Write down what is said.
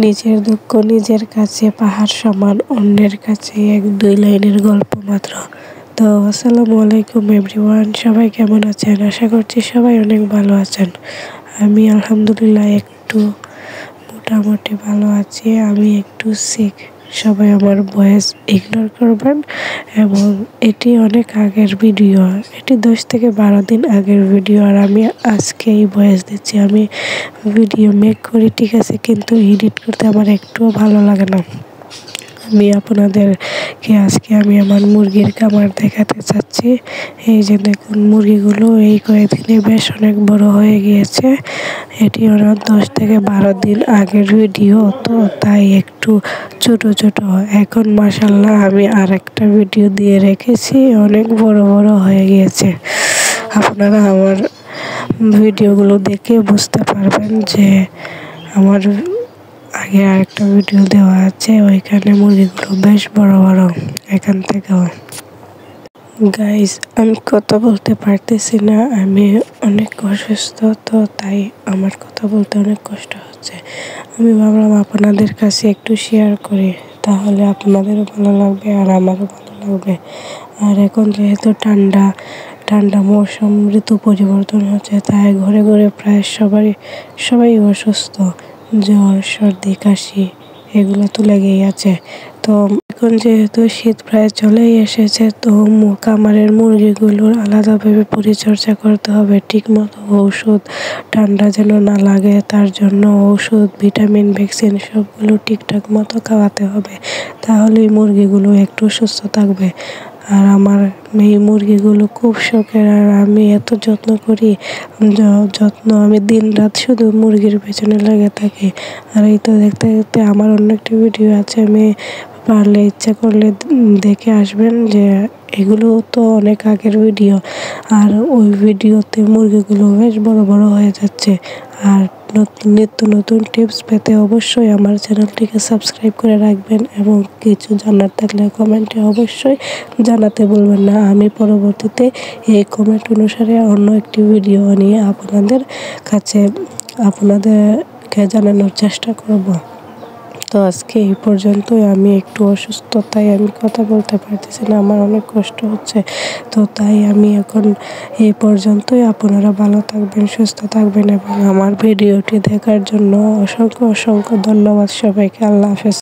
নিজের দুঃখ নিজের কাছে পাহাড় সমান, অন্যের কাছে ১-২ লাইনের গল্প মাত্র। তো আসসালামু আলাইকুম এভরিওয়ান, সবাই কেমন আছেন? আশা করছি সবাই অনেক ভালো আছেন। আমি আলহামদুলিল্লাহ একটু মোটামুটি ভালো আছি। আমি একটু সিক, সবাই আমার ভয়েস ইগনোর করবেন। এবং এটি অনেক আগের ভিডিও, এটি 10 থেকে 12 দিন আগের ভিডিও। আর আমি আজকে এই ভয়েস দিচ্ছি। আমি ভিডিও মেক করি ঠিক আছে, কিন্তু এডিট করতে আমার একটুও ভালো লাগে না। আমি আপনাদেরকে আজকে আমার মুরগির খামার দেখাতে চাচ্ছি। এই যে দেখুন, মুরগিগুলো এই কয়েকদিনে বেশ অনেক বড় হয়ে গিয়েছে। এটি ওরা 10 থেকে 12 দিন আগের ভিডিও, তো তাই একটু ছোট ছোট। এখন মাশাআল্লাহ আমি আরেকটা ভিডিও দিয়ে রেখেছি, অনেক বড় বড় হয়ে গিয়েছে। আপনারা আমার ভিডিওগুলো দেখে বুঝতে পারবেন যে আমার আগে আরেকটা ভিডিও দেওয়া আছে, ওইখানে মুরগিগুলো বেশ বড় বড়। এখান থেকেও গাইস, আমি কথা বলতে পারতেছি না, আমি অনেক অসুস্থ, তো তাই আমার কথা বলতে অনেক কষ্ট হচ্ছে। আমি ভাবলাম আপনাদের কাছে একটু শেয়ার করি, তাহলে আপনাদেরও ভালো লাগবে আর আমারও ভালো লাগবে। আর এখন যেহেতু ঠান্ডা মৌসুম, ঋতু পরিবর্তন হচ্ছে, তাই ঘরে ঘরে প্রায় সবাই অসুস্থ। জ্বর, সর্দি, কাশি এগুলো তো লেগেই আছে। তো এখন যেহেতু শীত প্রায় চলেই এসেছে, তো খামারের মুরগিগুলোর আলাদাভাবে পরিচর্যা করতে হবে, ঠিকমতো ঔষধ, ঠান্ডা যেন না লাগে তার জন্য ঔষধ, ভিটামিন, ভ্যাকসিন সবগুলো ঠিকঠাক মতো খাওয়াতে হবে, তাহলেই মুরগিগুলো একটু সুস্থ থাকবে। আর আমার এই মুরগিগুলো খুব শখের, আর আমি এত যত্ন করি, আমি দিন রাত শুধু মুরগির পেছনে লেগে থাকি। আর এই তো দেখতে দেখতে আমার অন্য একটা ভিডিও আছে, আমি পারলে ইচ্ছা করলে দেখে আসবেন, যে এগুলো তো অনেক আগের ভিডিও। আর ওই ভিডিওতে মুরগিগুলো বেশ বড় বড় হয়ে যাচ্ছে। আর নিত্য নতুন টিপস পেতে অবশ্যই আমার চ্যানেলটিকে সাবস্ক্রাইব করে রাখবেন, এবং কিছু জানার থাকলে কমেন্টে অবশ্যই জানাতে বলবেন না। আমি পরবর্তীতে এই কমেন্ট অনুসারে অন্য একটি ভিডিও নিয়ে আপনাদেরকে জানানোর চেষ্টা করব। তো আজকে এই পর্যন্তই। আমি একটু অসুস্থ, তাই আমি কথা বলতে পারতেছি না, আমার অনেক কষ্ট হচ্ছে। তো তাই আমি এখন এই পর্যন্তই। আপনারা ভালো থাকবেন, সুস্থ থাকবেন, এবং আমার ভিডিওটি দেখার জন্য অসংখ্য ধন্যবাদ সবাইকে। আল্লাহ হাফেজ।